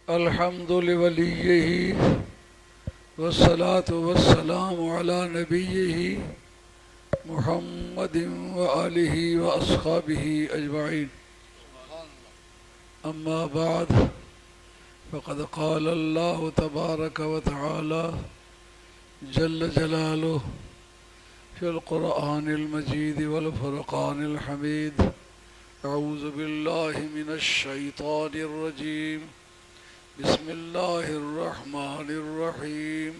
الحمد لوليه والصلاة والسلام على نبيه محمد وآله وأصحابه أجمعين. أما بعد، فقد قال الله تبارك وتعالى جل جلاله في القرآن المجيد والفرقان الحميد: أعوذ بالله من الشيطان الرجيم، بسم الله الرحمن الرحيم.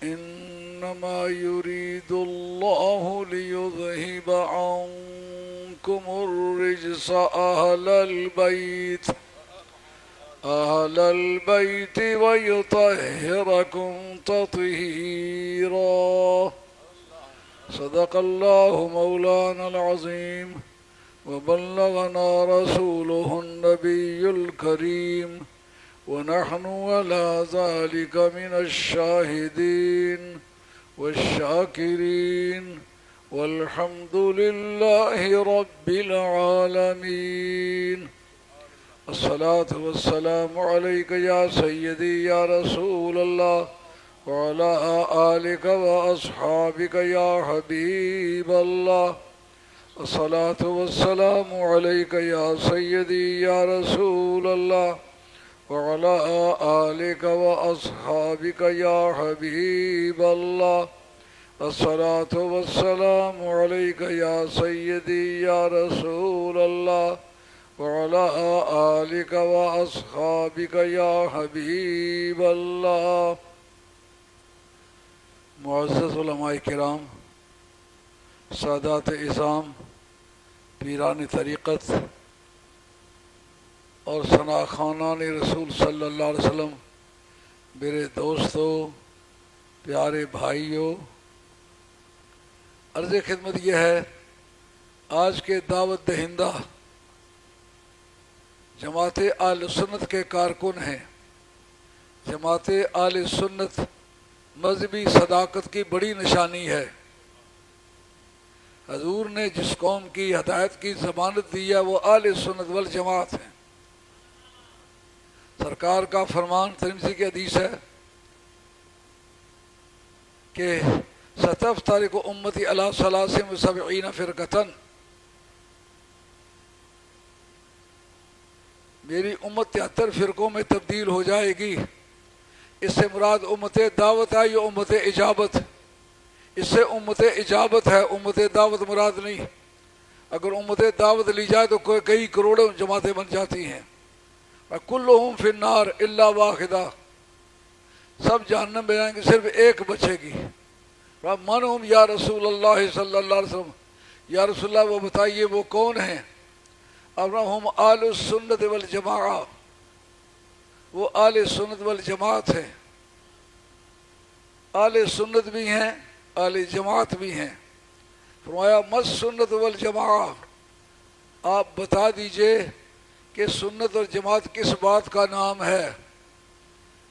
إنما يريد الله ليذهب عنكم الرجس أهل البيت ويطهركم تطهيرا. صدق الله مولانا العظيم، وبلغنا رسوله النبي الكريم، ونحن على ذلك من الشاهدين والشاكرين، والحمد لله رب العالمين. الصلاة والسلام عليك يا سيدي يا رسول الله، وعلى آلك وأصحابك يا حبيب الله. الصلاة والسلام عليك يا سيدي يا رسول الله، وعلى آلك وأصحابك يا حبيب الله. الصلاة والسلام عليك يا سيدي يا رسول الله، وعلى آلك وأصحابك يا حبيب الله. معزز علماء کرام، سادات اعظام، پیران طریقت اور ثنا خوانان رسول صلی اللہ علیہ وسلم، میرے دوستوں، پیارے بھائیوں، عرض خدمت یہ ہے، آج کے دعوت دہندہ جماعت اہل سنت کے کارکن ہیں۔ جماعت اہل سنت مذہبی صداقت کی بڑی نشانی ہے۔ حضور نے جس قوم کی ہدایت کی ضمانت دی ہے وہ اہل سنت والجماعت ہیں۔ سرکار کا فرمان ترمذی کی حدیث ہے کہ ستفترق امتی علی 73 فرقۃ، میری امت 73 فرقوں میں تبدیل ہو جائے گی۔ اس سے مراد امت دعوت ہے یا امت اجابت؟ اس سے امت اجابت ہے، امت دعوت مراد نہیں۔ اگر امت دعوت لی جائے تو کئی کروڑوں جماعتیں بن جاتی ہیں۔ کلہم فی النار الا واحدہ، سب جہنم میں جائیں گے، صرف ایک بچے گی۔ من ہم یا رسول اللہ صلی اللہ علیہ وسلم، یا رسول اللہ وہ بتائیے وہ کون ہیں؟ اب ہم اہل السنت والجماعہ، وہ اہل سنت والجماعت ہیں۔ اہل سنت بھی ہیں، اہل جماعت بھی ہیں۔ فرمایا مس سنت والجماعہ، آپ بتا دیجئے کہ سنت اور جماعت کس بات کا نام ہے؟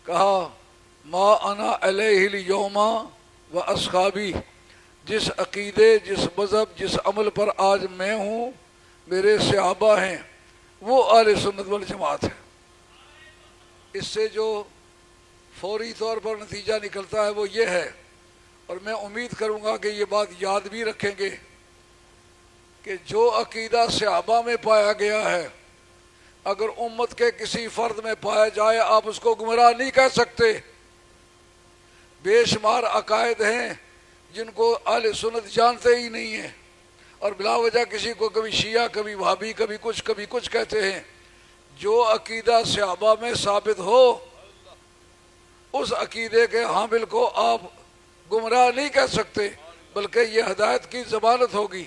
کہا ما انا علیہ الیوم و اصحابی، جس عقیدے، جس مذہب، جس عمل پر آج میں ہوں، میرے صحابہ ہیں، وہ اہل سنت والجماعت ہے۔ اس سے جو فوری طور پر نتیجہ نکلتا ہے وہ یہ ہے، اور میں امید کروں گا کہ یہ بات یاد بھی رکھیں گے، کہ جو عقیدہ صحابہ میں پایا گیا ہے اگر امت کے کسی فرد میں پایا جائے آپ اس کو گمراہ نہیں کہہ سکتے۔ بے شمار عقائد ہیں جن کو اہل سنت جانتے ہی نہیں ہیں، اور بلا وجہ کسی کو کبھی شیعہ، کبھی وہابی، کبھی کچھ کہتے ہیں۔ جو عقیدہ صحابہ میں ثابت ہو اس عقیدے کے حامل کو آپ گمراہ نہیں کہہ سکتے، بلکہ یہ ہدایت کی ضمانت ہوگی۔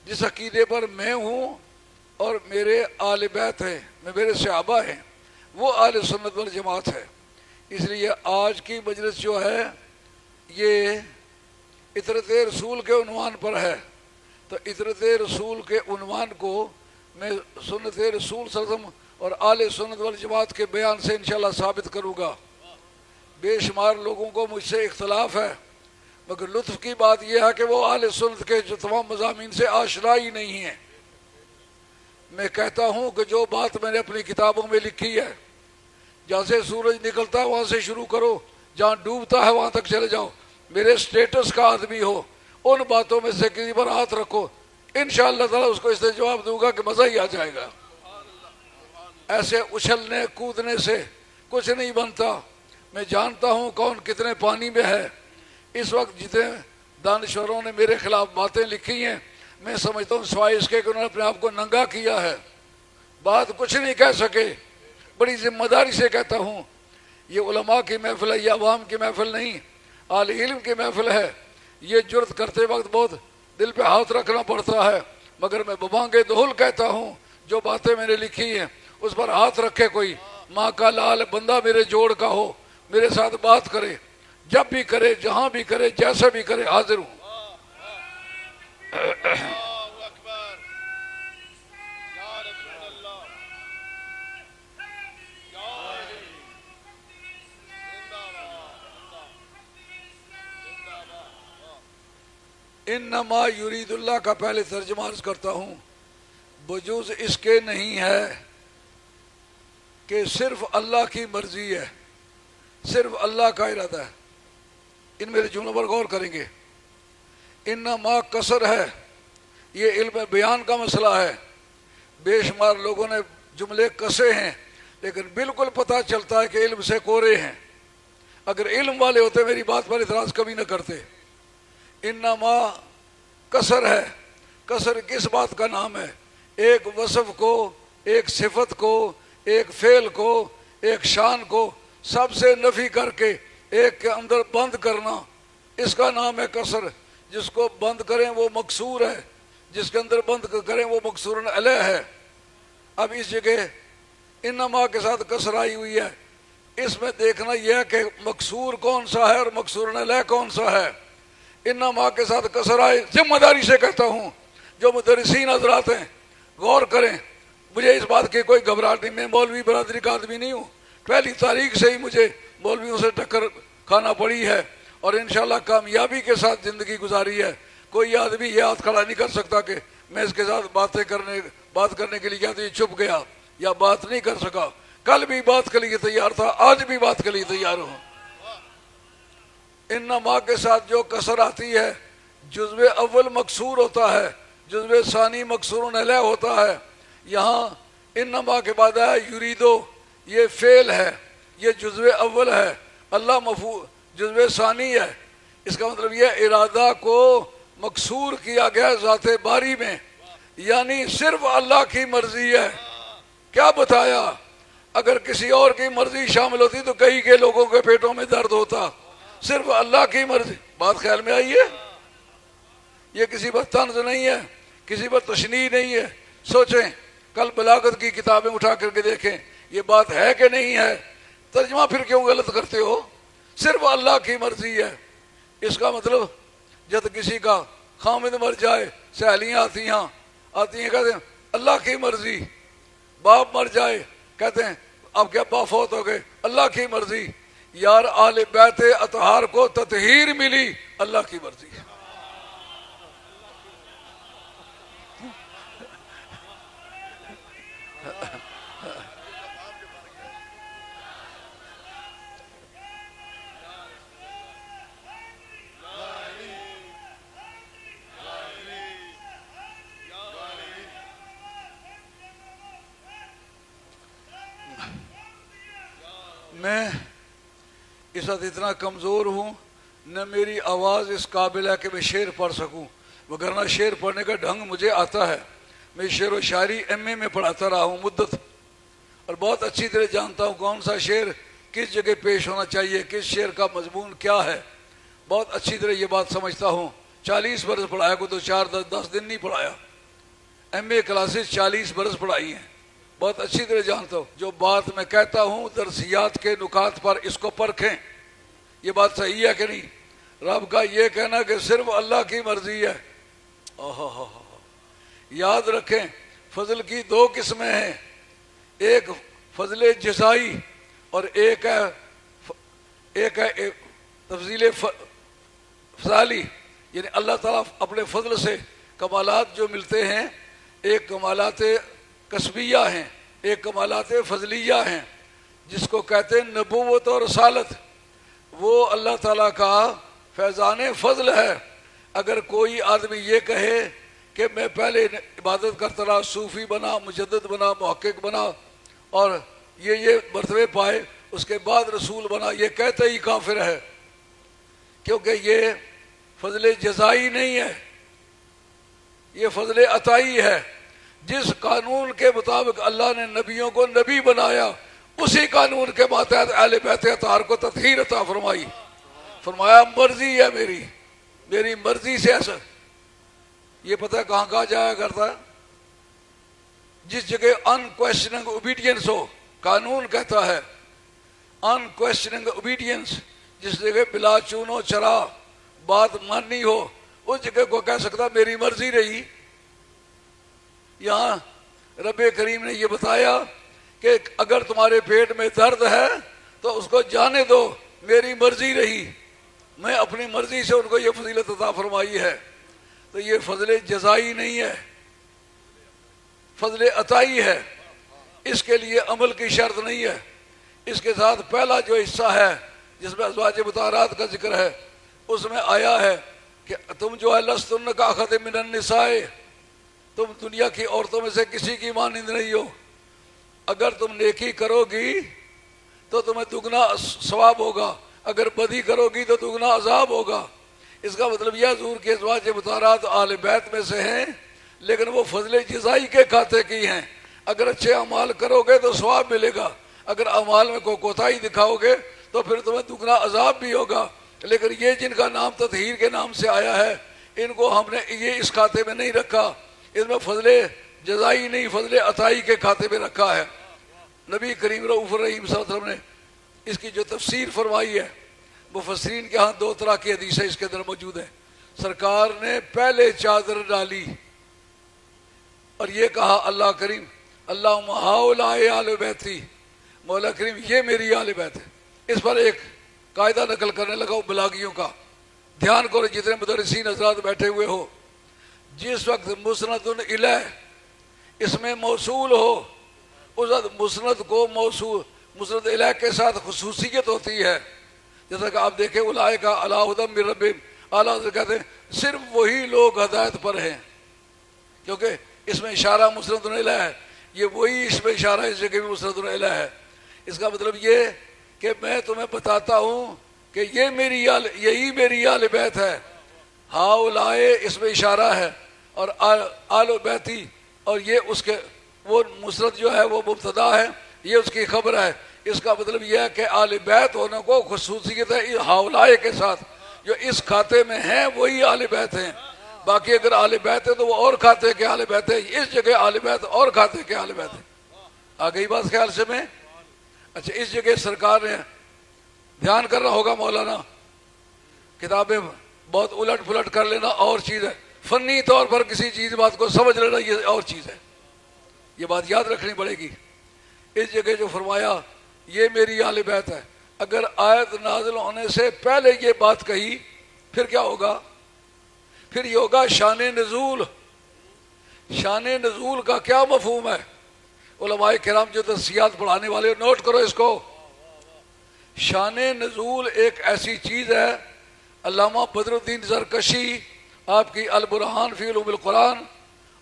جس عقیدے پر میں ہوں اور میرے آل بیت ہیں، میرے صحابہ ہیں، وہ اہل سنت والجماعت ہے۔ اس لیے آج کی مجلس جو ہے یہ اطرت رسول کے عنوان پر ہے، تو اطرت رسول کے عنوان کو میں سنت رسول صلی اللہ علیہ وسلم اور اہل سنت والجماعت کے بیان سے انشاءاللہ ثابت کروں گا۔ بے شمار لوگوں کو مجھ سے اختلاف ہے، مگر لطف کی بات یہ ہے کہ وہ اہل سنت کے جو تمام مضامین سے آشنا ہی نہیں ہیں۔ میں کہتا ہوں کہ جو بات میں نے اپنی کتابوں میں لکھی ہے، جہاں سے سورج نکلتا ہے وہاں سے شروع کرو، جہاں ڈوبتا ہے وہاں تک چلے جاؤ، میرے سٹیٹس کا آدمی ہو، ان باتوں میں سے کسی پر ہاتھ رکھو، انشاءاللہ تعالیٰ اس کو اس سے جواب دوں گا کہ مزہ ہی آ جائے گا۔ ایسے اچھلنے کودنے سے کچھ نہیں بنتا۔ میں جانتا ہوں کون کتنے پانی میں ہے۔ اس وقت جتنے دانشوروں نے میرے خلاف باتیں لکھی ہیں، میں سمجھتا ہوں سوائے اس کے کہ انہوں نے اپنے آپ کو ننگا کیا ہے، بات کچھ نہیں کہہ سکے۔ بڑی ذمہ داری سے کہتا ہوں، یہ علماء کی محفل ہے، یہ عوام کی محفل نہیں، اہل علم کی محفل ہے۔ یہ جرت کرتے وقت بہت دل پہ ہاتھ رکھنا پڑتا ہے، مگر میں ببانگے دہل کہتا ہوں جو باتیں میں نے لکھی ہیں اس پر ہاتھ رکھے کوئی، ماں کا لال بندہ میرے جوڑ کا ہو، میرے ساتھ بات کرے، جب بھی کرے، جہاں بھی کرے، جیسا بھی کرے، حاضر ہوں۔ انما یرید اللہ کا پہلے ترجمہ عرض کرتا ہوں، بجوز اس کے نہیں ہے کہ صرف اللہ کی مرضی ہے، صرف اللہ کا ارادہ ہے۔ ان میرے جملوں پر غور کریں گے۔ انما قصر ہے، یہ علم بیان کا مسئلہ ہے۔ بے شمار لوگوں نے جملے کسے ہیں لیکن بالکل پتہ چلتا ہے کہ علم سے کورے ہیں۔ اگر علم والے ہوتے میری بات پر اعتراض کبھی نہ کرتے۔ انما قصر ہے، قصر کس بات کا نام ہے؟ ایک وصف کو، ایک صفت کو، ایک فعل کو، ایک شان کو سب سے نفی کر کے ایک کے اندر بند کرنا، اس کا نام ہے قصر۔ جس کو بند کریں وہ مکسور ہے، جس کے اندر بند کریں وہ مکسور علیہ ہے۔ اب اس جگہ انما کے ساتھ قصر آئی ہوئی ہے، اس میں دیکھنا یہ ہے کہ مکسور کون سا ہے اور مکسور علیہ کون سا ہے۔ انما کے ساتھ قصر آئے، ذمہ داری سے کہتا ہوں، جو مدرسین حضرات ہیں غور کریں۔ مجھے اس بات کی کوئی گھبراہٹ نہیں، میں مولوی برادری کا آدمی نہیں ہوں، پہلی تاریخ سے ہی مجھے مولویوں سے ٹکر کھانا پڑی ہے اور انشاءاللہ کامیابی کے ساتھ زندگی گزاری ہے۔ کوئی آدمی یہ ہاتھ کھڑا نہیں کر سکتا کہ میں اس کے ساتھ بات کرنے کے لیے کیا تو یہ چھپ گیا یا بات نہیں کر سکا۔ کل بھی بات کے لیے تیار تھا، آج بھی بات کے لیے تیار ہوں۔ انما کے ساتھ جو قصر آتی ہے، جزو اول مکسور ہوتا ہے، جزو ثانی مکسور علیہ ہوتا ہے۔ یہاں انما کے بعد ہے یریدو، یہ فعل ہے، یہ جزو اول ہے، اللہ مفعول جزو ثانی ہے۔ اس کا مطلب یہ ارادہ کو مکسور کیا گیا ذات باری میں، یعنی صرف اللہ کی مرضی ہے۔ کیا بتایا؟ اگر کسی اور کی مرضی شامل ہوتی تو کئی کے لوگوں کے پیٹوں میں درد ہوتا۔ صرف اللہ کی مرضی، بات خیال میں آئی ہے؟ یہ کسی پر طنز نہیں ہے، کسی پر تشنیع نہیں ہے۔ سوچیں، کل بلاغت کی کتابیں اٹھا کر کے دیکھیں یہ بات ہے کہ نہیں ہے۔ ترجمہ پھر کیوں غلط کرتے ہو؟ صرف اللہ کی مرضی ہے۔ اس کا مطلب جب کسی کا خامد مر جائے، سہیلیاں آتی ہیں کہتے ہیں اللہ کی مرضی، باپ مر جائے کہتے ہیں اب کیا ابا فوت ہو گئے، اللہ کی مرضی۔ یار آل بیت اطہار کو تطہیر ملی، اللہ کی مرضی ہے۔ میں اس وقت اتنا کمزور ہوں، نہ میری آواز اس قابل ہے کہ میں شعر پڑھ سکوں، وگرنہ شعر پڑھنے کا ڈھنگ مجھے آتا ہے۔ میں شعر و شاعری ایم اے میں پڑھاتا رہا ہوں مدت، اور بہت اچھی طرح جانتا ہوں کون سا شعر کس جگہ پیش ہونا چاہیے، کس شعر کا مضمون کیا ہے۔ بہت اچھی طرح یہ بات سمجھتا ہوں۔ 40 برس پڑھایا کو تو 4-10 دن نہیں پڑھایا، ایم اے کلاسز 40 برس پڑھائی ہیں، بہت اچھی طرح جانتا ہوں۔ جو بات میں کہتا ہوں درسیات کے نکات پر اس کو پرکھیں، یہ بات صحیح ہے کہ نہیں؟ رب کا یہ کہنا کہ صرف اللہ کی مرضی ہے۔ یاد رکھیں فضل کی 2 قسمیں ہیں، ایک فضل جزائی اور ایک ہے تفضیل فضالی، یعنی اللہ تعالیٰ اپنے فضل سے کمالات جو ملتے ہیں، ایک کمالات کسبیہ ہیں، ایک کمالات فضلیہ ہیں، جس کو کہتے ہیں نبوت اور رسالت۔ وہ اللہ تعالیٰ کا فیضان فضل ہے۔ اگر کوئی آدمی یہ کہے کہ میں پہلے عبادت کرتا رہا، صوفی بنا، مجدد بنا، محقق بنا اور یہ مرتبے پائے، اس کے بعد رسول بنا، یہ کہتے ہی کافر ہے، کیونکہ یہ فضل جزائی نہیں ہے، یہ فضل عطائی ہے۔ جس قانون کے مطابق اللہ نے نبیوں کو نبی بنایا، اسی قانون کے ماتحت اہل بیت اطہار کو تطہیر عطا فرمائی۔ فرمایا مرضی ہے میری مرضی سے ایسا۔ یہ پتہ کہاں کہا جایا کرتا ہے؟ جس جگہ انکویسچننگ اوبیڈینس ہو، قانون کہتا ہے انکویسچننگ اوبیڈینس، جس جگہ بلا چون و چرا بات ماننی ہو، اس جگہ کو کہہ سکتا میری مرضی رہی۔ یہاں رب کریم نے یہ بتایا کہ اگر تمہارے پیٹ میں درد ہے تو اس کو جانے دو، میری مرضی رہی، میں اپنی مرضی سے ان کو یہ فضیلت عطا فرمائی ہے۔ تو یہ فضل جزائی نہیں ہے، فضل عطائی ہے۔ اس کے لیے عمل کی شرط نہیں ہے۔ اس کے ساتھ پہلا جو حصہ ہے جس میں ازواج مطہرات کا ذکر ہے، اس میں آیا ہے کہ تم جو ہے لستن کاخذ من النساء، تم دنیا کی عورتوں میں سے کسی کی مانند نہیں ہو۔ اگر تم نیکی کرو گی تو تمہیں دگنا ثواب ہوگا، اگر بدی کرو گی تو دگنا عذاب ہوگا۔ اس کا مطلب یہ حضور کے ازواج مطہرات اہل بیت میں سے ہیں، لیکن وہ فضل جزائی کے کھاتے کی ہیں۔ اگر اچھے اعمال کرو گے تو ثواب ملے گا، اگر اعمال میں کوئی کوتاہی دکھاؤ گے تو پھر تمہیں دگنا عذاب بھی ہوگا۔ لیکن یہ جن کا نام تطہیر کے نام سے آیا ہے، ان کو ہم نے یہ اس کھاتے میں نہیں رکھا، اس میں فضل جزائی نہیں، فضل عطائی کے کھاتے میں رکھا ہے۔ نبی کریم رؤوف الرحیم صلی اللہ علیہ وسلم نے اس کی جو تفسیر فرمائی ہے، مفسرین کے ہاں دو طرح کی حدیثیں اس کے اندر موجود ہیں۔ سرکار نے پہلے چادر ڈالی اور یہ کہا اللہ کریم اللہم ہؤلاء اہل بیتی، مولا کریم یہ میری اہل بیت ہے۔ اس پر ایک قاعدہ نقل کرنے لگا بلاغیوں کا، دھیان کرو جتنے مدرسین حضرات بیٹھے ہوئے ہو، جس وقت مسند الیہ اس میں موصول ہو، اس وقت مسند کو موصول مسند الیہ کے ساتھ خصوصیت ہوتی ہے۔ جیسا کہ آپ دیکھیں اولئک علی ھدی من ربہم، اعلیٰ حضرت کہتے ہیں صرف وہی لوگ ہدایت پر ہیں، کیونکہ اس میں اشارہ مسند الیہ ہے، یہ وہی اس میں اشارہ اس جگہ بھی مسند الیہ ہے۔ اس کا مطلب یہ کہ میں تمہیں بتاتا ہوں کہ یہ یہی میری آل بیت ہے۔ ہؤلاء اس میں اشارہ ہے اور آل بیتی، اور یہ اس کے وہ مسند جو ہے وہ مبتدا ہے، یہ اس کی خبر ہے۔ اس کا مطلب یہ ہے کہ آل بیت ہونے کو خصوصیت ہے ہؤلاء کے ساتھ، جو اس کھاتے میں ہیں وہی آل بیت ہیں۔ باقی اگر آل بیت ہے تو وہ اور کھاتے کے آل بیت ہے، اس جگہ آل بیت اور کھاتے کے آل بیت ہے۔ آ گئی بات خیال سے میں؟ اچھا، اس جگہ سرکار نے دھیان کرنا ہوگا، مولانا کتابیں بہت الٹ پلٹ کر لینا اور چیز ہے، فنی طور پر کسی چیز بات کو سمجھ لینا یہ اور چیز ہے، یہ بات یاد رکھنی پڑے گی۔ اس جگہ جو فرمایا یہ میری آل بیت ہے، اگر آیت نازل ہونے سے پہلے یہ بات کہی پھر کیا ہوگا؟ پھر یہ ہوگا شان نزول۔ شان نزول کا کیا مفہوم ہے؟ علماء کرام جو تفسیرات پڑھانے والے نوٹ کرو اس کو۔ شان نزول ایک ایسی چیز ہے، علامہ بدر الدین زرکشی آپ کی البرہان فی علوم القرآن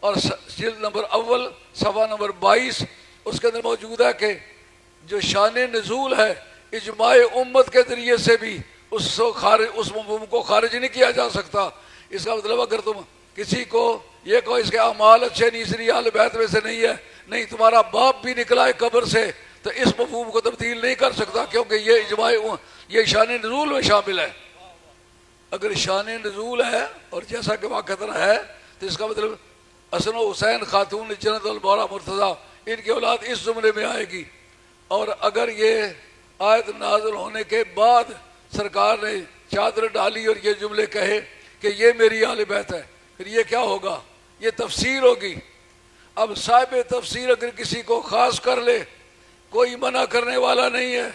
اور جلد نمبر اول صفحہ نمبر 22 اس کے اندر موجود ہے کہ جو شان نزول ہے اجماع امت کے ذریعے سے بھی اس مفہوم کو خارج نہیں کیا جا سکتا۔ اس کا مطلب اگر تم کسی کو یہ کہو اس کے اعمال اچھے نہیں، اس لیے اہل بیت میں سے نہیں ہے، نہیں تمہارا باپ بھی نکلا ہے قبر سے، تو اس مفہوم کو تبدیل نہیں کر سکتا، کیونکہ یہ اجماع یہ شان نزول میں شامل ہے۔ اگر شان نزول ہے اور جیسا کہ واقعتاً ہے تو اس کا مطلب حسن و حسین خاتون جنت المورا مرتضیٰ ان کی اولاد اس زمرے میں آئے گی۔ اور اگر یہ آیت نازل ہونے کے بعد سرکار نے چادر ڈالی اور یہ جملے کہے کہ یہ میری آل بیت ہے، پھر یہ کیا ہوگا؟ یہ تفسیر ہوگی۔ اب صاحب تفسیر اگر کسی کو خاص کر لے، کوئی منع کرنے والا نہیں ہے،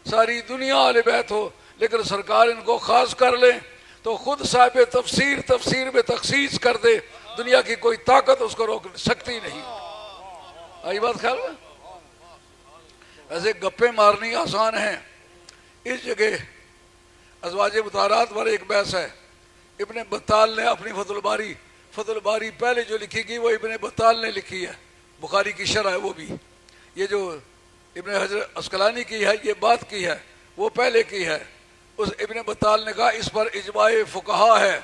ساری دنیا آل بیت ہو، لیکن سرکار ان کو خاص کر لیں تو خود صاحب تفسیر میں تخصیص کر دے، دنیا کی کوئی طاقت اس کو روک سکتی نہیں۔ آئی بات خیال میں؟ ایسے گپے مارنی آسان ہیں. اس جگہ ازواج مطہرات پر ایک بحث ہے. ابن بطال نے اپنی فتح الباری پہلے جو لکھی گئی وہ ابن بطال نے لکھی ہے. بخاری کی شرح ہے وہ بھی. یہ جو ابن حجر اسقلانی کی ہے یہ بات کی ہے وہ پہلے کی ہے. اس ابن بطال نے کہا اس پر اجماع فقہا ہے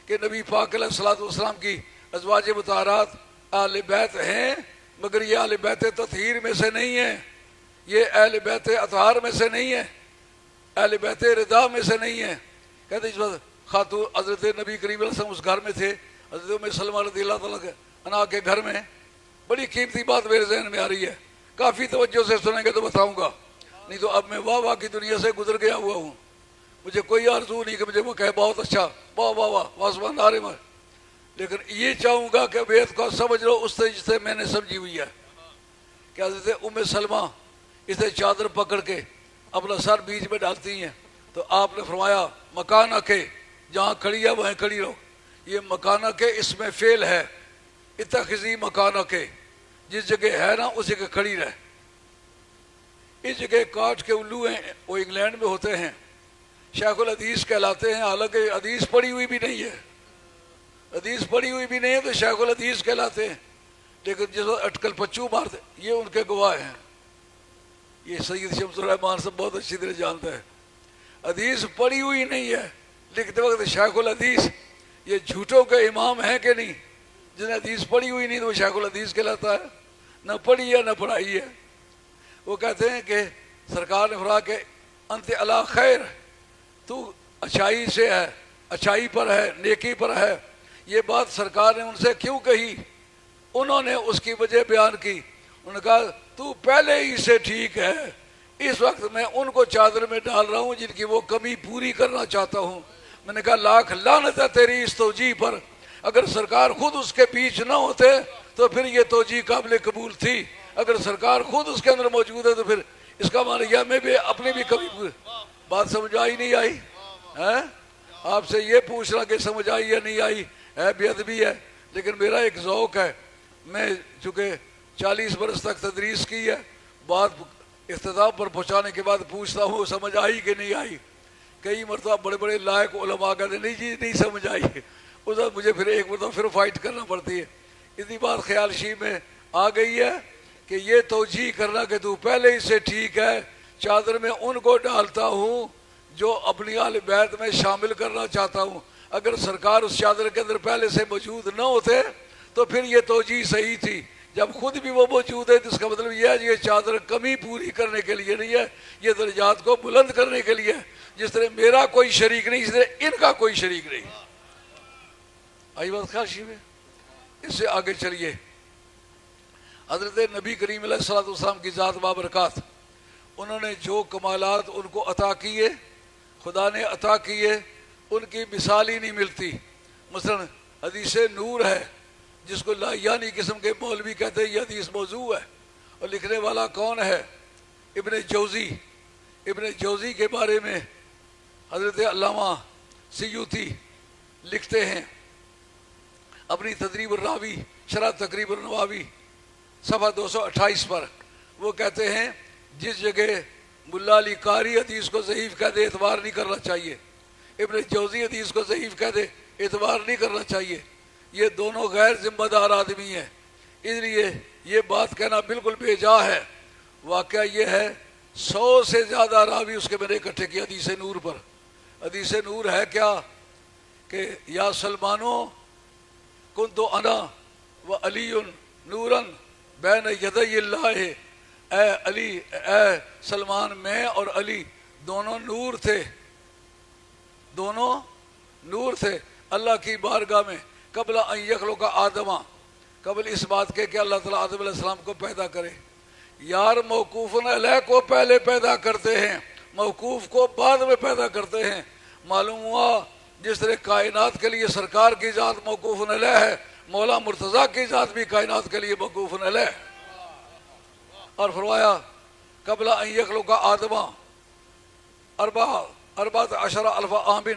کہ نبی پاک علیہ الصلوۃ والسلام کی ازواج مطہرات اہل بیت ہیں، مگر یہ اہل بیت تطہیر میں سے نہیں ہیں، یہ اہل بیت اطہار میں سے نہیں ہے، اہل بیت رضا میں سے نہیں ہے. کہتے اس وقت خاتون حضرت نبی کریم علیہ السلام اس گھر میں تھے، حضرت ام سلمہ رضی اللہ تعالیٰ عنہا کے گھر میں. بڑی قیمتی بات میرے ذہن میں آ رہی ہے، کافی توجہ سے سنیں گے تو بتاؤں گا، نہیں تو اب میں واہ واہ کی دنیا سے گزر گیا ہوا ہوں. مجھے کوئی آرزو نہیں کہ مجھے وہ کہے بہت اچھا واہ واہ واہ واسمان نعرے مار، لیکن یہ چاہوں گا کہ بیت کو سمجھ لو اس طرح جسے میں نے سمجھی ہوئی ہے. کہ حضرت ام سلمہ اسے چادر پکڑ کے اپنا سر بیچ میں ڈالتی ہیں تو آپ نے فرمایا مکانہ کے، جہاں کھڑی ہے وہیں کھڑی رہو. یہ مکانہ کے اس میں فعل ہے، اتخذی مکانہ کے، جس جگہ ہے نا اس جگہ کھڑی رہے. اس جگہ کاٹ کے الو ہیں وہ انگلینڈ میں ہوتے ہیں، شیخ الحدیث کہلاتے ہیں، حالانکہ حدیث پڑھی ہوئی بھی نہیں ہے، حدیث پڑھی ہوئی بھی نہیں ہے تو شیخ الحدیث کہلاتے ہیں. لیکن جس وقت اٹکل پچو مارتے یہ ان کے گواہ ہیں. یہ سید شمس الرحمان سے بہت اچھی طرح جانتا ہے. حدیث پڑھی ہوئی نہیں ہے لکھتے وقت شیخ الحدیث. یہ جھوٹوں کے امام ہیں کہ نہیں؟ جس نے حدیث پڑھی ہوئی نہیں تو وہ شیخ الحدیث کہلاتا ہے، نہ پڑھی ہے نہ پڑھائی ہے. وہ کہتے ہیں کہ سرکار نے فرمایا کہ انت علی خیر، تو اچھائی سے ہے، اچھائی پر ہے، نیکی پر ہے. یہ بات سرکار نے ان سے کیوں کہی؟ انہوں نے اس کی وجہ بیان کی. انہوں نے کہا تو پہلے ہی سے ٹھیک ہے، اس وقت میں ان کو چادر میں ڈال رہا ہوں جن کی وہ کمی پوری کرنا چاہتا ہوں. میں نے کہا لاکھ لعنت ہے تیری اس توجیہ پر، اگر سرکار خود اس کے بیچ نہ ہوتے تو پھر یہ توجیہ قابل قبول تھی، اگر سرکار خود اس کے اندر موجود ہے تو پھر اس کا معنی یہ میں بھی اپنی بھی کمی پوری. بات سمجھ آئی نہیں آئی؟ آپ سے یہ پوچھنا کہ سمجھ آئی یا نہیں آئی ہے بے ادبی ہے. لیکن میرا ایک ذوق ہے، میں چونکہ 40 برس تک تدریس کی ہے، بات اختتام پر پہنچانے کے بعد پوچھتا ہوں سمجھ آئی کہ نہیں آئی. کئی مرتبہ بڑے بڑے لائق علماء کہتے نہیں جی نہیں سمجھ آئی، اس وقت مجھے پھر ایک مرتبہ پھر فائٹ کرنا پڑتی ہے. اتنی بات خیال شی میں آ گئی ہے کہ یہ توجیہ کرنا کہ تو پہلے ہی سے ٹھیک ہے، چادر میں ان کو ڈالتا ہوں جو اپنی اہل بیت میں شامل کرنا چاہتا ہوں. اگر سرکار اس چادر کے اندر پہلے سے موجود نہ ہوتے تو پھر یہ توجیہ صحیح تھی. جب خود بھی وہ موجود ہے تو اس کا مطلب یہ ہے یہ چادر کمی پوری کرنے کے لیے نہیں ہے، یہ درجات کو بلند کرنے کے لیے. جس طرح میرا کوئی شریک نہیں اس طرح ان کا کوئی شریک نہیں. آئی بات خیال میں؟ اس سے آگے چلیے. حضرت نبی کریم علیہ الصلوۃ والسلام کی ذات بابرکات، انہوں نے جو کمالات ان کو عطا کیے، خدا نے عطا کیے، ان کی مثال ہی نہیں ملتی. مثلا حدیث نور ہے جس کو لایانی قسم کے مولوی کہتے ہیں یہ حدیث موضوع ہے، اور لکھنے والا کون ہے؟ ابن جوزی. ابن جوزی کے بارے میں حضرت علامہ سیوطی لکھتے ہیں اپنی تدریب الراوی شرح تقریب النواوی صفحہ 228 پر. وہ کہتے ہیں جس جگہ ملا علی قاری حدیث کو ضعیف کہہ دے اعتبار نہیں کرنا چاہیے، ابن جوزی حدیث کو ضعیف کہہ دے اعتبار نہیں کرنا چاہیے. یہ دونوں غیر ذمہ دار آدمی ہیں، اس لیے یہ بات کہنا بالکل بے جا ہے. واقعہ یہ ہے 100 سے زیادہ راوی اس کے میں نے اکٹھے کیا حدیث نور پر. حدیث نور ہے کیا کہ یا سلمانو کنت انا و علی نورا بین یدی اللہ، اے علی اے سلمان میں اور علی دونوں نور تھے، دونوں نور تھے اللہ کی بارگاہ میں قبل ان یخلق آدم، قبل اس بات کے کہ اللہ تعالیٰ آدم علیہ السلام کو پیدا کرے. یار موقوف علیہ کو پہلے پیدا کرتے ہیں، موقوف کو بعد میں پیدا کرتے ہیں. معلوم ہوا جس طرح کائنات کے لیے سرکار کی ذات موقوف علیہ ہے، مولا مرتضیٰ کی ذات بھی کائنات کے لیے موقوف علیہ. اور فرمایا قبل ان یخلق آدم 14 الف عام،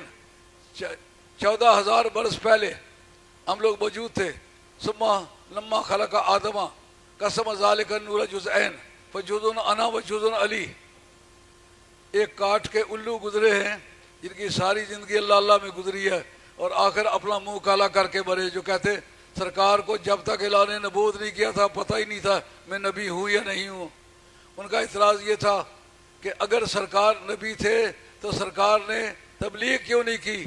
14,000 برس پہلے ہم لوگ موجود تھے. ثم لما خلق آدم، قسم ذالک النور جزءین فجزء انا وجزء علی. ایک کاٹ کے الو گزرے ہیں جن کی ساری زندگی اللہ اللہ میں گزری ہے، اور آخر اپنا منہ کالا کر کے مرے، جو کہتے سرکار کو جب تک اعلان نبوت نہیں کیا تھا پتہ ہی نہیں تھا میں نبی ہوں یا نہیں ہوں. ان کا اعتراض یہ تھا کہ اگر سرکار نبی تھے تو سرکار نے تبلیغ کیوں نہیں کی.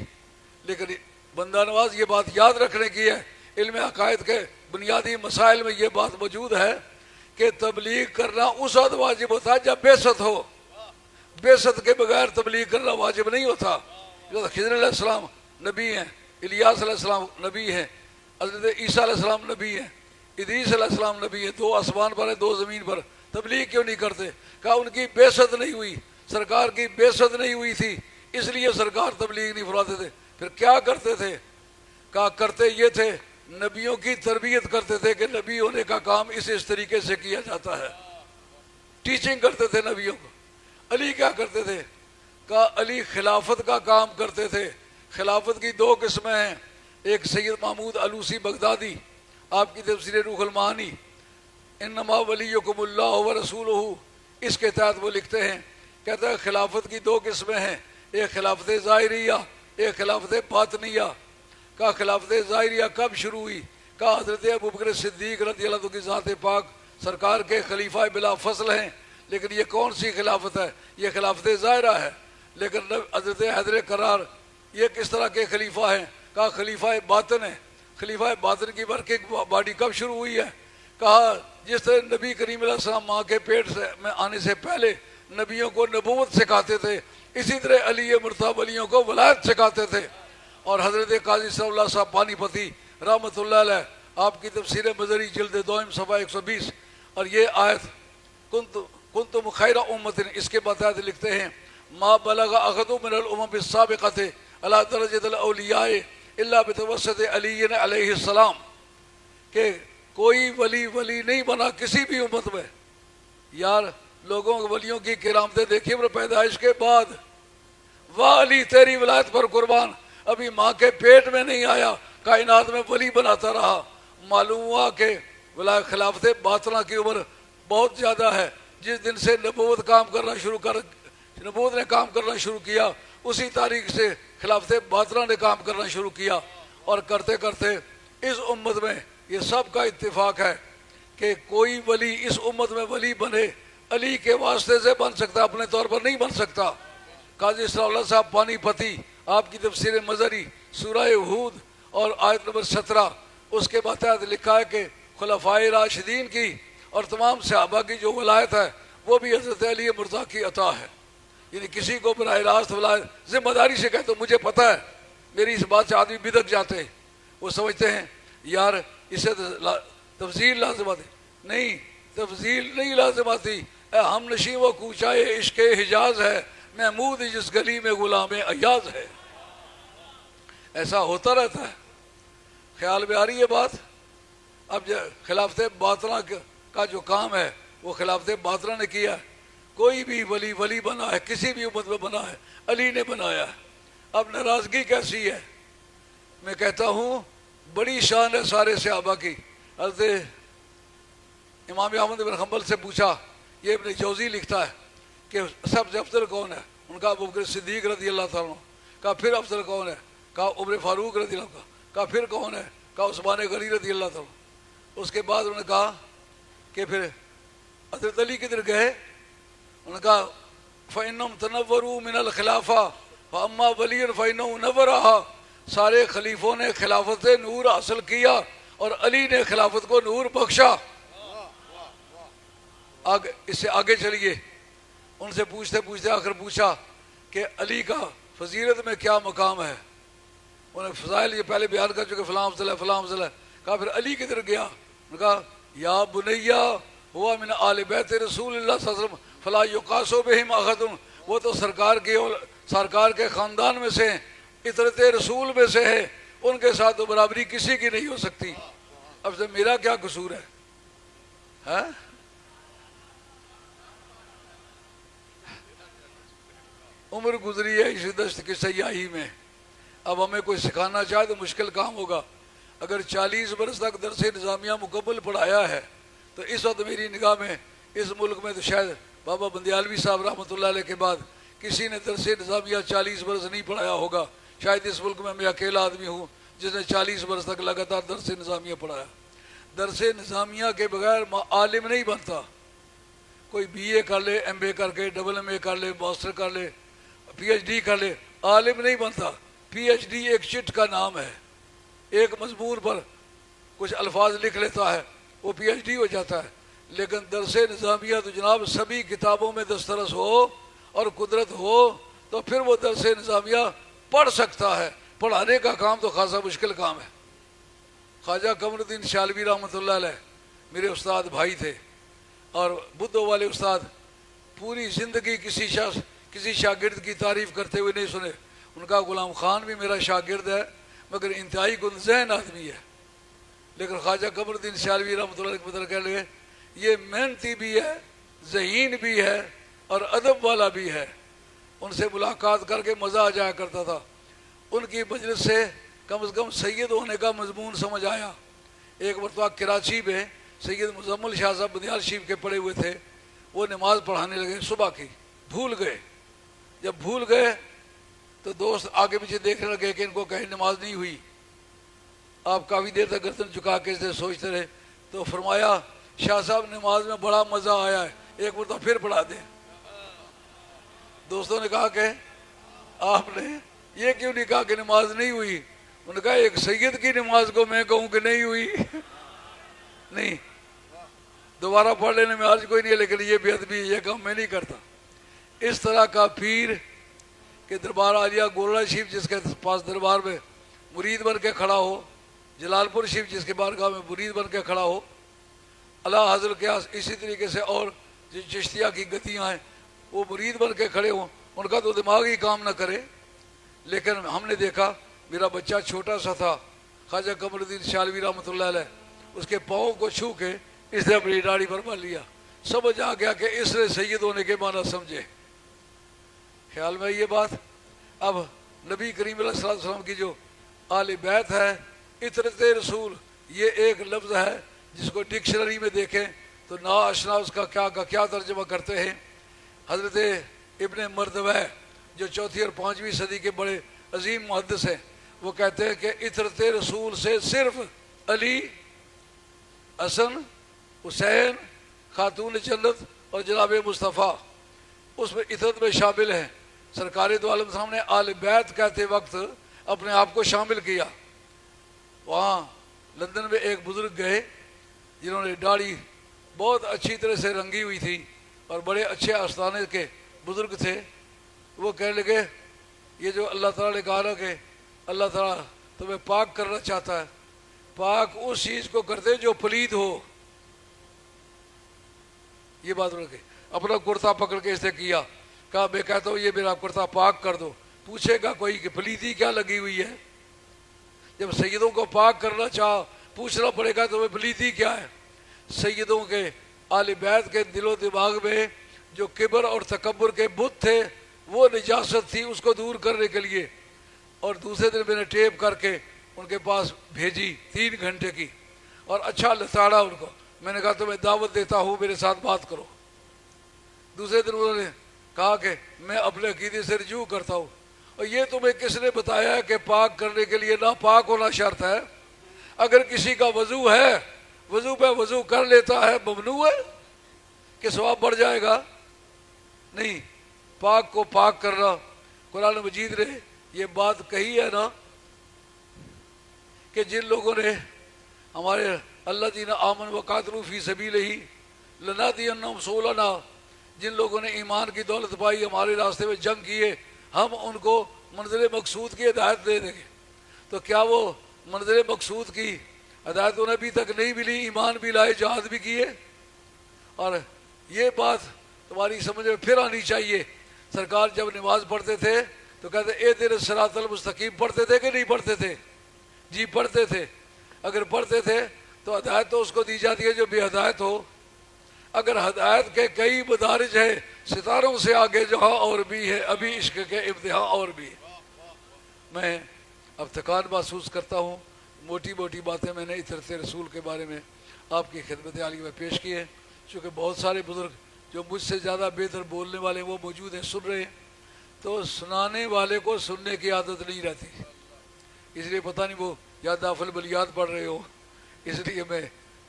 لیکن بندہ نواز یہ بات یاد رکھنے کی ہے، علم عقائد کے بنیادی مسائل میں یہ بات موجود ہے کہ تبلیغ کرنا اس وقت واجب ہوتا ہے جب بعثت ہو. بعثت کے بغیر تبلیغ کرنا واجب نہیں ہوتا. خضر علیہ السلام نبی ہیں، الیاس علیہ السلام نبی ہیں، حضرت عیسیٰ علیہ السلام نبی ہیں، ادریس علیہ السلام نبی ہیں. دو آسمان پر ہیں، دو زمین پر. تبلیغ کیوں نہیں کرتے؟ کہا ان کی بعثت نہیں ہوئی، سرکار کی بعثت نہیں ہوئی تھی، اس لیے سرکار تبلیغ نہیں فرماتے تھے. پھر کیا کرتے تھے؟ کہا کرتے یہ تھے، نبیوں کی تربیت کرتے تھے کہ نبی ہونے کا کام اس طریقے سے کیا جاتا ہے. ٹیچنگ کرتے تھے نبیوں کو. علی کیا کرتے تھے؟ کہا علی خلافت کا کام کرتے تھے. خلافت کی دو قسمیں ہیں، ایک سید محمود علوسی بغدادی، آپ کی تفسیر روح المعانی انما ولیکم اللہ ورسولہ، اس کے تحت وہ لکھتے ہیں، کہتے ہیں خلافت کی دو قسمیں ہیں، ایک خلافت ظاہریہ، ایک خلافت باطنیہ. کہا خلافت ظاہریہ کب شروع ہوئی؟ کہا حضرت ابوبکر صدیق رضی اللہ عنہ کی ذات پاک سرکار کے خلیفہ بلا فصل ہیں. لیکن یہ کون سی خلافت ہے؟ یہ خلافت ظاہرہ ہے. لیکن حضرت حیدر کرار یہ کس طرح کے خلیفہ ہیں؟ کہا خلیفہ باطن ہے. خلیفہ باطن کی ورکنگ باڈی کب شروع ہوئی ہے؟ کہا جس طرح نبی کریم علیہ السلام ماں کے پیٹ سے میں آنے سے پہلے نبیوں کو نبوت سکھاتے تھے، اسی طرح علی مرتضیٰ ولیوں کو ولایت سکھاتے تھے. اور حضرت قاضی صلی اللہ صاحب پانی پتی رحمۃ اللہ علیہ، آپ کی تفسیر مظہری جلد دوم صفحہ 120، اور یہ آیت کنتم خیر امت، اس کے بتائے لکھتے ہیں ما بلغ احد من الامم السابقۃ علی درجۃ الاولیاء الا بتوسط علی علیہ السلام، کہ کوئی ولی نہیں بنا کسی بھی امت میں. یار لوگوں ولیوں کی کرامتیں دیکھیے پر پیدائش کے بعد. واہ علی تیری ولایت پر قربان، ابھی ماں کے پیٹ میں نہیں آیا کائنات میں ولی بناتا رہا. معلوم ہوا کہ خلافت باطنہ کی عمر بہت زیادہ ہے. جس دن سے نبوت نے کام کرنا شروع کیا اسی تاریخ سے خلافت باطنہ نے کام کرنا شروع کیا. اور کرتے کرتے اس امت میں یہ سب کا اتفاق ہے کہ کوئی ولی اس امت میں ولی بنے علی کے واسطے سے بن سکتا، اپنے طور پر نہیں بن سکتا. قاضی صلی اللہ صاحب پانی پتی، آپ کی تفسیر مظہری سورہ ہود اور آیت نمبر 17، اس کے بعد لکھا ہے کہ خلفائے راشدین کی اور تمام صحابہ کی جو ولایت ہے وہ بھی حضرت علی مرتضیٰ کی عطا ہے. یعنی کسی کو براہ راست ولایت ذمہ داری سے کہتے مجھے پتہ ہے، میری اس بات سے آدمی بدک جاتے ہیں. وہ سمجھتے ہیں یار اسے تفضیل لازم آتی. نہیں، تفضیل نہیں لازم آتی. اے ہم نشیں و کوچائے عشق حجاز ہے، محمود جس گلی میں غلام ایاز ہے. ایسا ہوتا رہتا ہے. خیال میں آ رہی ہے بات؟ اب خلافت باطنہ کا جو کام ہے وہ خلافت باطنہ نے کیا ہے. کوئی بھی ولی بنا ہے، کسی بھی امت میں بنا ہے، علی نے بنایا ہے. اب ناراضگی کیسی ہے؟ میں کہتا ہوں بڑی شان ہے سارے صحابہ کی. حضرت امام احمد بن حنبل سے پوچھا، یہ ابن جوزی لکھتا ہے کہ سب سے افضل کون ہے؟ ان کا ابوبکر صدیق رضی اللہ تعالیٰ عنہ. کہا پھر افضل کون ہے؟ کہا عمر فاروق رضی اللہ عنہ. کہا پھر کون ہے؟ کہا عثمان غنی رضی اللہ تعالیٰ. اس کے بعد انہوں نے کہا کہ پھر حضرت علی کدھر گئے؟ انہوں نے کہا فَإِنَّهُمْ تَنَوَّرُوا مِنَ الْخِلَافَةِ فَأَمَّا وَلِيٌّ فَإِنَّهُ نَوَّرَهَا. سارے خلیفوں نے خلافت سے نور حاصل کیا اور علی نے خلافت کو نور بخشا. اس سے آگے چلیے. ان سے پوچھتے پوچھتے آخر پوچھا کہ علی کا فضیلت میں کیا مقام ہے. انہوں نے فضائل یہ پہلے بیان کر چکے، فلاں افضل ہے فلاں افضل ہے. کہا پھر علی کدھر گیا؟ انہوں نے کہا یا بنیا ہوا من آل بیت رسول اللہ صلی اللہ علیہ وسلم فلا یقاس بہم احد. وہ تو سرکار کے خاندان میں سے، اطرت رسول میں سے ہے، ان کے ساتھ تو برابری کسی کی نہیں ہو سکتی. اب سے میرا کیا قصور ہے؟ عمر گزری ہے اس دشت کی سیاہی میں. اب ہمیں کوئی سکھانا چاہے تو مشکل کام ہوگا. اگر 40 برس تک درس نظامیہ مکمل پڑھایا ہے تو اس وقت میری نگاہ میں اس ملک میں تو شاید بابا بندیالوی صاحب رحمۃ اللہ علیہ کے بعد کسی نے درس نظامیہ 40 برس نہیں پڑھایا ہوگا. شاید اس ملک میں اکیلا آدمی ہوں جس نے 40 برس تک لگاتار درس نظامیہ پڑھایا. درس نظامیہ کے بغیر عالم نہیں بنتا. کوئی بی اے کر لے، ایم اے کر کے، ڈبل ایم اے کر لے، ماسٹر کر لے، پی ایچ ڈی کر لے، عالم نہیں بنتا. پی ایچ ڈی ایک چٹ کا نام ہے. ایک مضمون پر کچھ الفاظ لکھ لیتا ہے وہ پی ایچ ڈی ہو جاتا ہے. لیکن درس نظامیہ تو جناب سبھی کتابوں میں دسترس ہو اور قدرت ہو تو پھر وہ درس نظامیہ پڑھ سکتا ہے. پڑھانے کا کام تو خاصا مشکل کام ہے. خواجہ قمر الدین شالوی رحمۃ اللہ علیہ میرے استاد بھائی تھے، اور بدھو والے استاد پوری زندگی کسی شاگرد کی تعریف کرتے ہوئے نہیں سنے. ان کا غلام خان بھی میرا شاگرد ہے مگر انتہائی گنذہن آدمی ہے. لیکن خواجہ قمر الدین شالوی رحمۃ اللہ علیہ کے مطلب کہہ لگے یہ محنتی بھی ہے، ذہین بھی ہے اور ادب والا بھی ہے. ان سے ملاقات کر کے مزہ آ جایا کرتا تھا. ان کی مجلس سے کم از کم سید ہونے کا مضمون سمجھ آیا. ایک مرتبہ کراچی میں سید مزمل شاہ صاحب بنیال شریف کے پڑھے ہوئے تھے. وہ نماز پڑھانے لگے صبح کی، بھول گئے. جب بھول گئے تو دوست آگے پیچھے دیکھنے لگے کہ ان کو کہیں نماز نہیں ہوئی. آپ کافی دیر تک گردن جھکا کے اسے سوچتے رہے تو فرمایا شاہ صاحب نماز میں بڑا مزہ آیا ہے، ایک مرتبہ پھر پڑھا دیں. دوستوں نے کہا کہ آپ نے یہ کیوں نہیں کہا کہ نماز نہیں ہوئی؟ انہوں نے کہا ایک سید کی نماز کو میں کہوں کہ نہیں ہوئی نہیں، دوبارہ پڑھ لینے میں عرض کوئی نہیں ہے، لیکن یہ بے ادبی یہ کام میں نہیں کرتا. اس طرح کا پیر کہ دربار عالیہ گولڑا شریف جس کے پاس دربار میں مرید بن کے کھڑا ہو، جلال پور شریف جس کے بارگاہ میں مرید بن کے کھڑا ہو، اللہ حضرت کے اسی طریقے سے اور جو چشتیہ کی گتیاں ہیں وہ مرید بن کے کھڑے ہوں، ان کا تو دماغ ہی کام نہ کرے. لیکن ہم نے دیکھا میرا بچہ چھوٹا سا تھا، خواجہ قمر الدین شالوی رحمۃ اللہ علیہ، اس کے پاؤں کو چھو کے اس نے اپنی داڑھی پر باندھ لیا. سمجھ آ گیا کہ اس نے سید ہونے کے معنی سمجھے. خیال میں یہ بات اب نبی کریم علیہ الصلوۃ والسلام کی جو آل بیت ہے، اطرت رسول، یہ ایک لفظ ہے جس کو ڈکشنری میں دیکھیں تو نا آشنا اس کا کیا ترجمہ کرتے ہیں. حضرت ابن مردوہ جو 4 اور 5ویں صدی کے بڑے عظیم محدث ہیں، وہ کہتے ہیں کہ اطرت رسول سے صرف علی، حسن، حسین، خاتون جنت اور جناب مصطفیٰ اس میں اطرت میں شامل ہیں. سرکار دو عالم صاحب نے آل بیت کہتے وقت اپنے آپ کو شامل کیا. وہاں لندن میں ایک بزرگ گئے جنہوں نے داڑھی بہت اچھی طرح سے رنگی ہوئی تھی اور بڑے اچھے آستانے کے بزرگ تھے. وہ کہنے لگے یہ جو اللہ تعالیٰ نے کہا نا کہ اللہ تعالیٰ تمہیں پاک کرنا چاہتا ہے، پاک اس چیز کو کرتے جو پلید ہو. یہ بات رکھے. اپنا کرتا پکڑ کے اس نے کیا، کہا میں کہتا ہوں یہ میرا کرتا پاک کر دو. پوچھے گا کوئی کہ پلیدی کیا لگی ہوئی ہے؟ جب سیدوں کو پاک کرنا چاہ پوچھنا پڑے گا تو پلیدی کیا ہے؟ سیدوں کے آل بیت کے دل و دماغ میں جو کبر اور تکبر کے بت تھے وہ نجاست تھی، اس کو دور کرنے کے لیے. اور دوسرے دن میں نے ٹیپ کر کے ان کے پاس بھیجی 3 گھنٹے کی اور اچھا لتاڑا ان کو. میں نے کہا تمہیں دعوت دیتا ہوں میرے ساتھ بات کرو. دوسرے دن انہوں نے کہا کہ میں اپنے عقیدے سے رجوع کرتا ہوں. اور یہ تمہیں کس نے بتایا ہے کہ پاک کرنے کے لیے ناپاک ہونا شرط ہے؟ اگر کسی کا وضو ہے، وضو پہ وضو کر لیتا ہے، ممنوع ہے کہ ثواب بڑھ جائے گا؟ نہیں، پاک کو پاک کرنا. قرآن مجید نے یہ بات کہی ہے نا کہ جن لوگوں نے ہمارے الذین آمنوا وقاتلوا فی سبیلہ لنہدینہم سبلنا، جن لوگوں نے ایمان کی دولت پائی، ہمارے راستے میں جنگ کیے، ہم ان کو منزل مقصود کی ہدایت دے دیں گے. تو کیا وہ منزل مقصود کی ہدایت انہیں ابھی تک نہیں ملی؟ ایمان بھی لائے، جہاد بھی کیے. اور یہ بات تمہاری سمجھ میں پھر آنی چاہیے. سرکار جب نماز پڑھتے تھے تو کہتے اہدنا الصراط المستقیم پڑھتے تھے کہ نہیں پڑھتے تھے؟ جی پڑھتے تھے. اگر پڑھتے تھے تو ہدایت تو اس کو دی جاتی ہے جو بے ہدایت ہو. اگر ہدایت کے کئی مدارج ہیں، ستاروں سے آگے جہاں اور بھی ہے، ابھی عشق کے امتحان اور بھی ہے. میں اب تھکان محسوس کرتا ہوں. موٹی موٹی باتیں میں نے اطرت رسول کے بارے میں آپ کی خدمت عالیہ میں پیش کیے ہیں۔ چونکہ بہت سارے بزرگ جو مجھ سے زیادہ بہتر بولنے والے وہ موجود ہیں، سن رہے ہیں، تو سنانے والے کو سننے کی عادت نہیں رہتی، اس لیے پتہ نہیں وہ یا دافل بلیاد پڑھ رہے ہو۔ اس لیے میں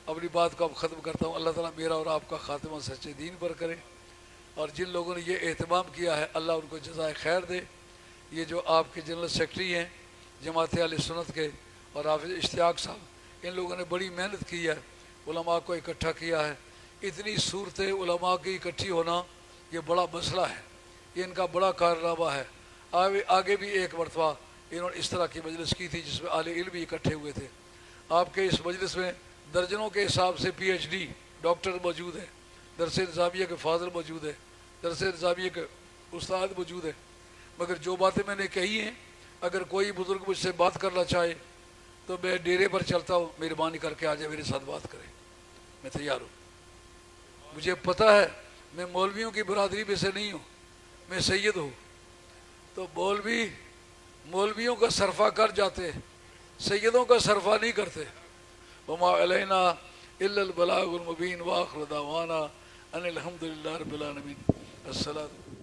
اپنی بات کو اب ختم کرتا ہوں۔ اللہ تعالیٰ میرا اور آپ کا خاتمہ سچے دین پر کرے، اور جن لوگوں نے یہ اہتمام کیا ہے اللہ ان کو جزائے خیر دے۔ یہ جو آپ کے جنرل سیکرٹری ہیں جماعت اہل سنت کے اور حافظ اشتیاق صاحب، ان لوگوں نے بڑی محنت کی ہے، علماء کو اکٹھا کیا ہے۔ اتنی صورتیں علماء کی اکٹھی ہونا یہ بڑا مسئلہ ہے، یہ ان کا بڑا کارنامہ ہے۔ آگے بھی ایک مرتبہ انہوں نے اس طرح کی مجلس کی تھی جس میں اہل علم بھی اکٹھے ہوئے تھے۔ آپ کے اس مجلس میں درجنوں کے حساب سے پی ایچ ڈی ڈاکٹر موجود ہیں، درس نظامیہ کے فاضل موجود ہیں، درس نظامیہ کے استاد موجود ہیں، مگر جو باتیں میں نے کہی ہیں اگر کوئی بزرگ مجھ سے بات کرنا چاہے تو میں ڈیرے پر چلتا ہوں، مہربانی کر کے آ جائے میرے ساتھ بات کرے، میں تیار ہوں۔ مجھے پتہ ہے میں مولویوں کی برادری میں سے نہیں ہوں، میں سید ہوں، تو مولویوں کا صرفہ کر جاتے، سیدوں کا صرفہ نہیں کرتے۔ وما علینا الا البلاغ المبین، وآخر دعوانا ان الحمد للہ رب العالمین۔ الصلاۃ